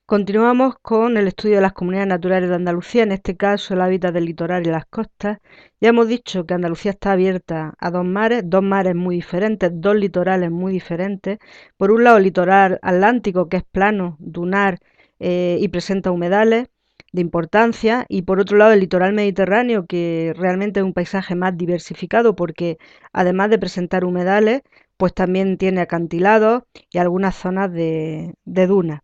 Continuamos con el estudio de las comunidades naturales de Andalucía, en este caso el hábitat del litoral y las costas. Ya hemos dicho que Andalucía está abierta a dos mares muy diferentes, dos litorales muy diferentes. Por un lado el litoral atlántico, que es plano, dunar y presenta humedales de importancia, y por otro lado el litoral mediterráneo, que realmente es un paisaje más diversificado porque además de presentar humedales, pues también tiene acantilados y algunas zonas de dunas.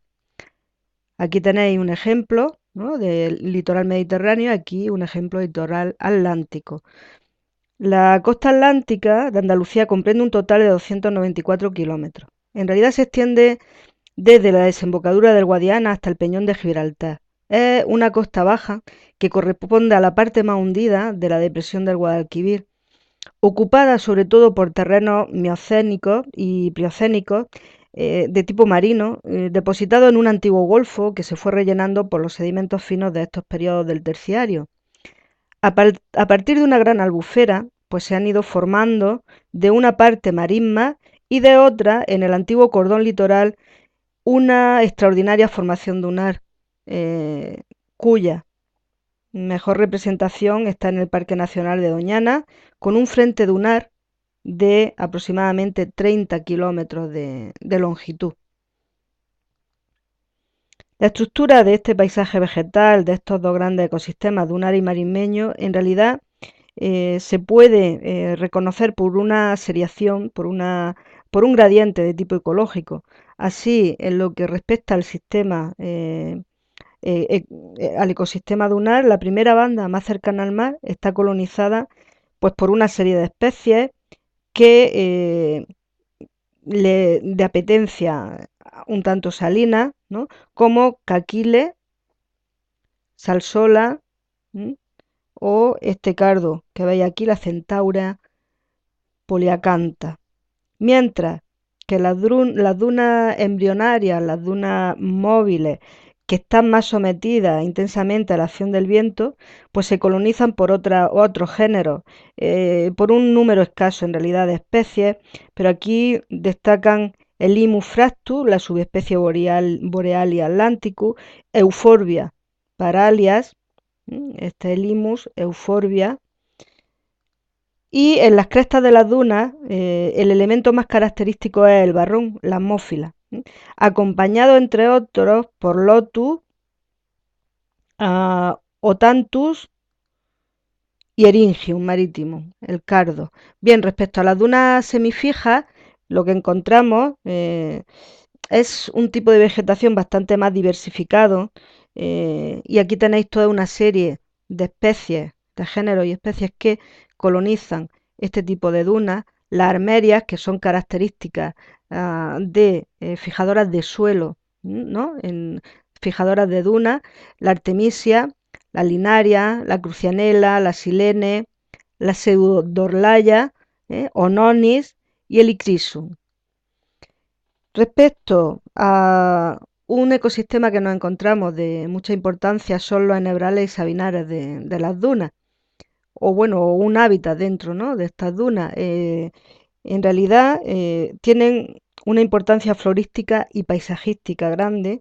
Aquí tenéis un ejemplo, ¿no?, del litoral mediterráneo, aquí un ejemplo del litoral atlántico. La costa atlántica de Andalucía comprende un total de 294 kilómetros. En realidad se extiende desde la desembocadura del Guadiana hasta el Peñón de Gibraltar. Es una costa baja que corresponde a la parte más hundida de la depresión del Guadalquivir, ocupada sobre todo por terrenos miocénicos y pliocénicos de tipo marino, depositado en un antiguo golfo que se fue rellenando por los sedimentos finos de estos periodos del terciario. A partir de una gran albufera, pues se han ido formando de una parte marisma y de otra, en el antiguo cordón litoral, una extraordinaria formación dunar, cuya mejor representación está en el Parque Nacional de Doñana, con un frente dunar de aproximadamente 30 kilómetros de longitud. La estructura de este paisaje vegetal, de estos dos grandes ecosistemas, dunar y marismeño, en realidad se puede reconocer por una seriación, por un gradiente de tipo ecológico. Así, en lo que respecta al sistema al ecosistema dunar, la primera banda más cercana al mar está colonizada pues por una serie de especies que de apetencia un tanto salina, ¿no?, como caquile, salsola, ¿m?, o este cardo que veis aquí, la centaura poliacantha. Mientras que las dunas embrionarias, las dunas móviles, que están más sometidas intensamente a la acción del viento, pues se colonizan por otros géneros, por un número escaso en realidad de especies, pero aquí destacan el Limus fractus, la subespecie Borealis atlanticus, Euphorbia paralias, este Limus, Euphorbia, y en las crestas de las dunas, el elemento más característico es el barrón, la mófila, acompañado entre otros por Lotus, Otanthus y Eryngium marítimo, el cardo. Bien, respecto a las dunas semifijas, lo que encontramos es un tipo de vegetación bastante más diversificado, y aquí tenéis toda una serie de especies, de géneros y especies que colonizan este tipo de dunas, las armerias, que son características de fijadoras de suelo, ¿no?, fijadoras de dunas, la artemisia, la linaria, la crucianela, la silene, la pseudodorlaya, ononis y el icrisum. Respecto a un ecosistema que nos encontramos de mucha importancia son los enhebrales y sabinares de las dunas, o bueno, un hábitat dentro, ¿no?, de estas dunas. En realidad tienen una importancia florística y paisajística grande.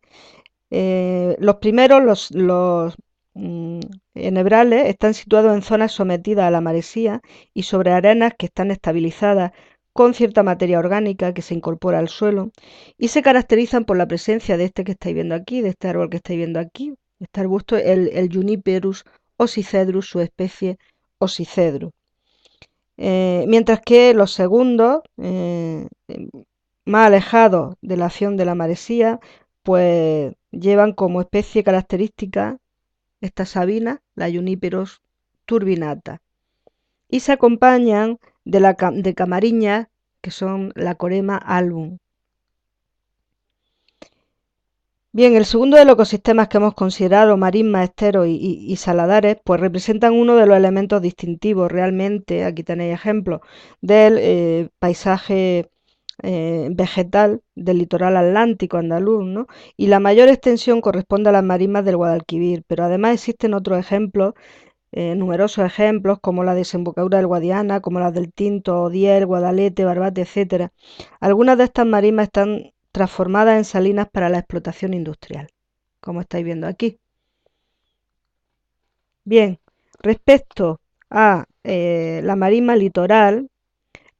Los primeros, los enhebrales, están situados en zonas sometidas a la maresía y sobre arenas que están estabilizadas con cierta materia orgánica que se incorpora al suelo, y se caracterizan por la presencia de este que estáis viendo aquí, de este árbol que estáis viendo aquí, este arbusto, el Juniperus oxycedrus, su especie Oxycedrus. Mientras que los segundos, más alejados de la acción de la maresía, pues llevan como especie característica esta sabina, la Juniperus turbinata, y se acompañan de camariñas, que son la Corema album. Bien, el segundo de los ecosistemas que hemos considerado, marismas, esteros y saladares, pues representan uno de los elementos distintivos realmente, aquí tenéis ejemplos, del paisaje vegetal del litoral atlántico andaluz, ¿no? Y la mayor extensión corresponde a las marismas del Guadalquivir, pero además existen otros ejemplos, numerosos ejemplos, como la desembocadura del Guadiana, como las del Tinto, Odier, Guadalete, Barbate, etcétera. Algunas de estas marismas están transformadas en salinas para la explotación industrial. como estáis viendo aquí. Bien, respecto a la marisma litoral,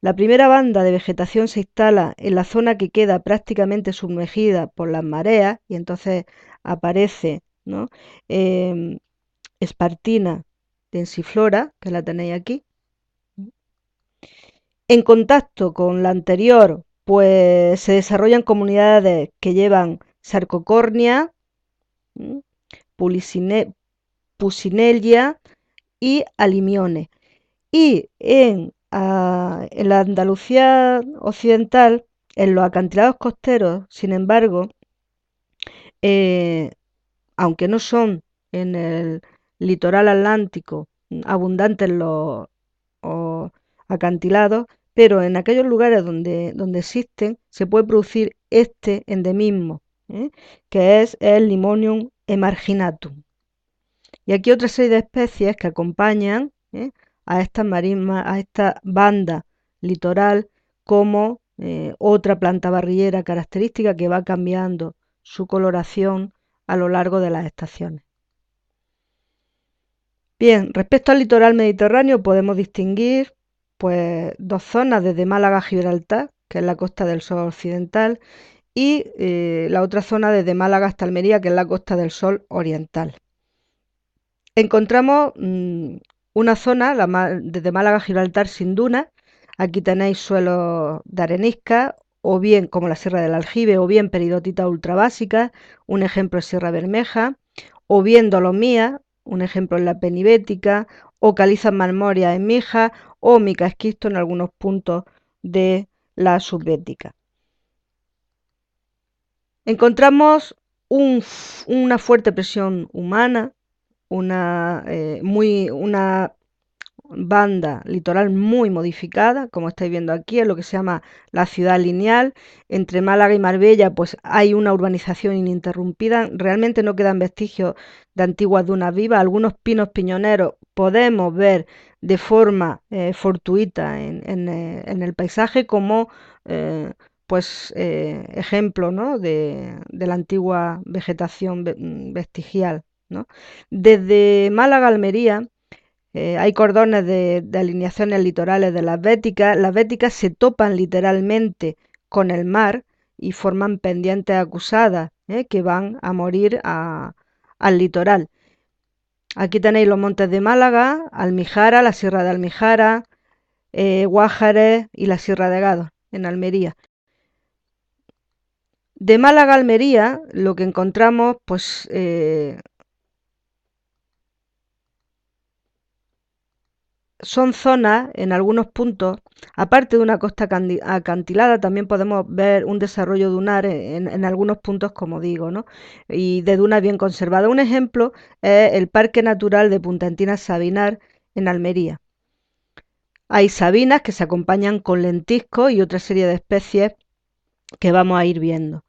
la primera banda de vegetación se instala en la zona que queda prácticamente sumergida por las mareas y entonces aparece, ¿no? Em, Espartina densiflora, que la tenéis aquí. En contacto con la anterior, pues se desarrollan comunidades que llevan sarcocórnea, ¿m? Pusinellia y alimiones. Y en la Andalucía occidental, en los acantilados costeros, sin embargo, eh, aunque no son en el litoral atlántico abundantes los acantilados, pero en aquellos lugares donde existen se puede producir este endemismo, ¿eh? Que es el Limonium emarginatum. Y aquí otra serie de especies que acompañan, a estas marismas, a esta banda litoral, como otra planta barrillera característica que va cambiando su coloración a lo largo de las estaciones. Bien, respecto al litoral mediterráneo podemos distinguir pues dos zonas desde Málaga a Gibraltar, que es la Costa del Sol occidental, y la otra zona desde Málaga hasta Almería, que es la Costa del Sol oriental. Encontramos una zona, desde Málaga a Gibraltar, sin dunas. Aquí tenéis suelos de arenisca, o bien como la Sierra del Aljibe, o bien peridotita ultrabásica, un ejemplo es Sierra Bermeja, o bien dolomía, un ejemplo es la penibética, o calizas marmóreas en Mija, o mica esquisto en algunos puntos de la subbética. Encontramos una fuerte presión humana, una banda litoral muy modificada, como estáis viendo aquí, es lo que se llama la ciudad lineal. Entre Málaga y Marbella, pues hay una urbanización ininterrumpida. Realmente no quedan vestigios de antiguas dunas vivas. Algunos pinos piñoneros podemos ver de forma fortuita en el paisaje como ejemplo, ¿no? de la antigua vegetación vestigial, ¿no? Desde Málaga a Almería hay cordones de alineaciones litorales de las béticas. Las béticas se topan literalmente con el mar y forman pendientes acusadas que van a morir al litoral. Aquí tenéis los montes de Málaga, Almijara, la Sierra de Almijara, Guájares y la Sierra de Gádor en Almería. De Málaga a Almería lo que encontramos pues son zonas, en algunos puntos, aparte de una costa acantilada, también podemos ver un desarrollo dunar en algunos puntos, como digo, ¿no? Y de dunas bien conservadas. Un ejemplo es el Parque Natural de Punta Antinas Sabinar en Almería. Hay sabinas que se acompañan con lentiscos y otra serie de especies que vamos a ir viendo.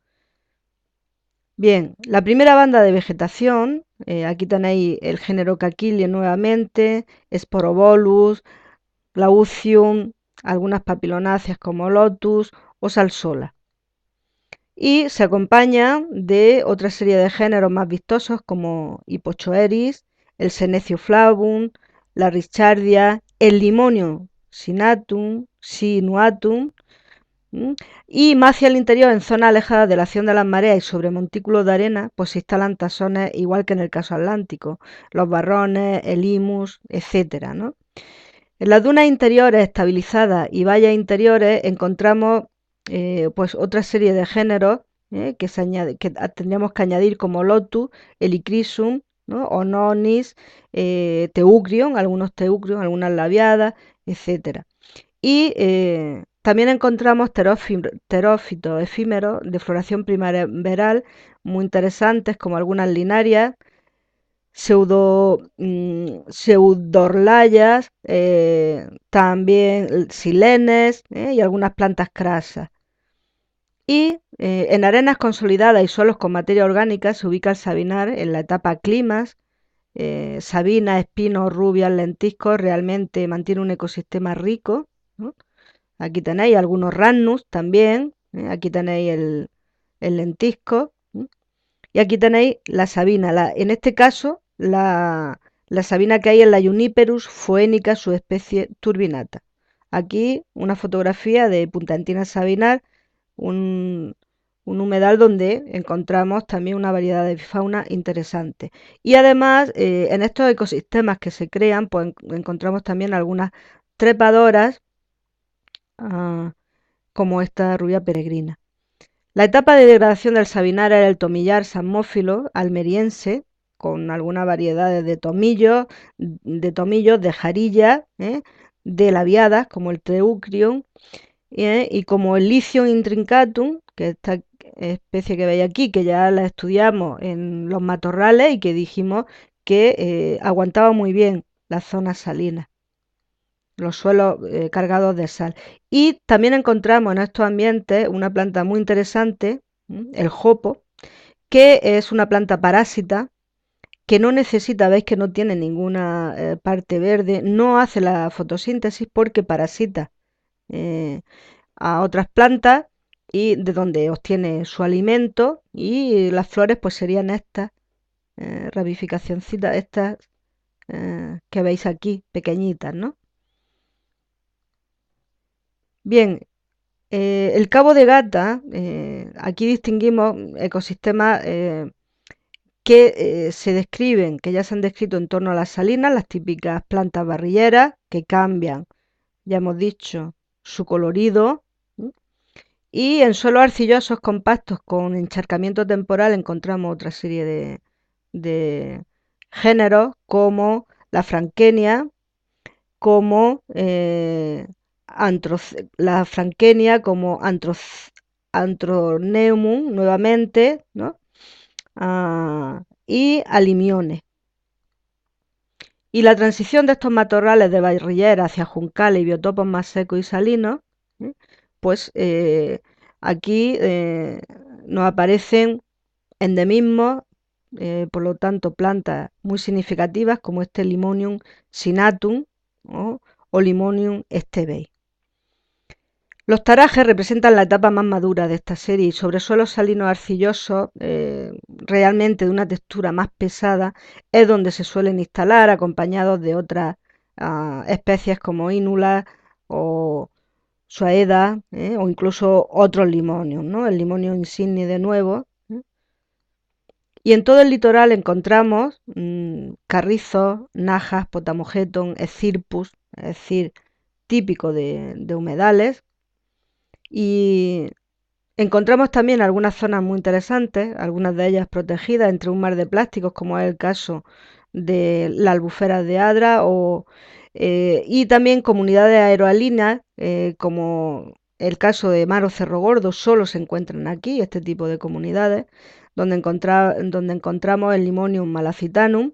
Bien, la primera banda de vegetación, aquí tenéis el género Caquilie nuevamente, Sporobolus, Glaucium, algunas papilonáceas como Lotus o Salsola. Y se acompaña de otra serie de géneros más vistosos como Hipochoeris, el Senecio flavum, la Richardia, el Limonio sinuatum, y más hacia el interior, en zonas alejadas de la acción de las mareas y sobre montículos de arena, pues se instalan taxones igual que en el caso atlántico, los barrones, el imus, etcétera, ¿no? En las dunas interiores estabilizadas y vallas interiores encontramos pues otra serie de géneros que tendríamos que añadir como Lotus, Helichrysum, ¿no? Ononis, Teucrium, algunas labiadas, etcétera. Y también encontramos terófitos efímeros de floración primaveral muy interesantes, como algunas linarias, pseudorlayas, también silenes y algunas plantas crasas. Y en arenas consolidadas y suelos con materia orgánica se ubica el sabinar en la etapa climas. Sabina, espinos, rubias, lentiscos, realmente mantiene un ecosistema rico, ¿no? Aquí tenéis algunos rannus también, aquí tenéis el lentisco, Y aquí tenéis la sabina, en este caso la sabina que hay en la Juniperus phoenica, subespecie turbinata. Aquí una fotografía de Punta Antina Sabinar, un, un humedal donde encontramos también una variedad de fauna interesante. Y además, en estos ecosistemas que se crean, pues encontramos también algunas trepadoras, ah, como esta rubia peregrina. La etapa de degradación del Sabinar era el tomillar salmófilo almeriense, con algunas variedades de jarilla, de labiadas, como el Teucrium, y como el Lithium intrincatum, que es esta especie que veis aquí, que ya la estudiamos en los matorrales y que dijimos que aguantaba muy bien las zonas salinas, los suelos cargados de sal. Y también encontramos en estos ambientes una planta muy interesante, el jopo, que es una planta parásita que no necesita, veis que no tiene ninguna parte verde, no hace la fotosíntesis porque parasita eh, a otras plantas y de donde obtiene su alimento, y las flores pues serían estas ramificacioncitas, estas que veis aquí, pequeñitas, ¿no? Bien, el Cabo de Gata, aquí distinguimos ecosistemas que se describen, que ya se han descrito en torno a las salinas, las típicas plantas barrilleras que cambian, ya hemos dicho, su colorido. Y en suelos arcillosos compactos con encharcamiento temporal encontramos otra serie de géneros como la franquenia, como la franquenia, como Anthroneumum nuevamente, ¿no? Y alimiones. Y la transición de estos matorrales de barrillera hacia juncales y biotopos más secos y salinos, ¿eh? pues aquí nos aparecen endemismos, por lo tanto plantas muy significativas como este Limonium sinatum, ¿no? O Limonium stevei. Los tarajes representan la etapa más madura de esta serie y sobre suelos salinos arcillosos, realmente de una textura más pesada, es donde se suelen instalar acompañados de otras especies como Inula o Suaeda, o incluso otros limonios, ¿no? El limonio insignis de nuevo. Y en todo el litoral encontramos carrizos, najas, potamogeton, escirpus, es decir, típico de humedales. Y encontramos también algunas zonas muy interesantes, algunas de ellas protegidas entre un mar de plásticos, como es el caso de la albufera de Adra, y también comunidades aerolíneas, como el caso de Mar o Cerro Gordo, solo se encuentran aquí este tipo de comunidades, donde encontramos el Limonium malacitanum.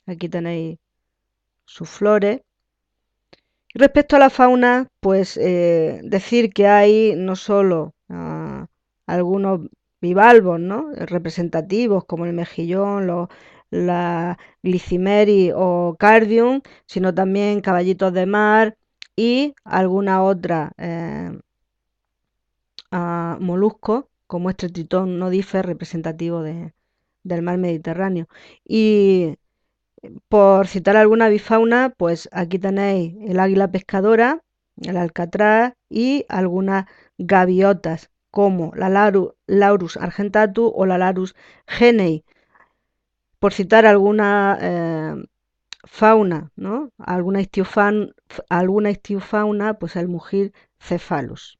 Aquí tenéis sus flores. Respecto a la fauna, pues decir que hay no solo algunos bivalvos, ¿no? Representativos como el mejillón, la glicimeri o cardium, sino también caballitos de mar y alguna otra moluscos como este tritón nodifer representativo del mar Mediterráneo. Y por citar alguna bifauna, pues aquí tenéis el águila pescadora, el alcatraz y algunas gaviotas como la Laurus argentatus o la Larus genei, por citar alguna fauna, ¿no? Alguna ictiofauna, pues el mugir cephalus.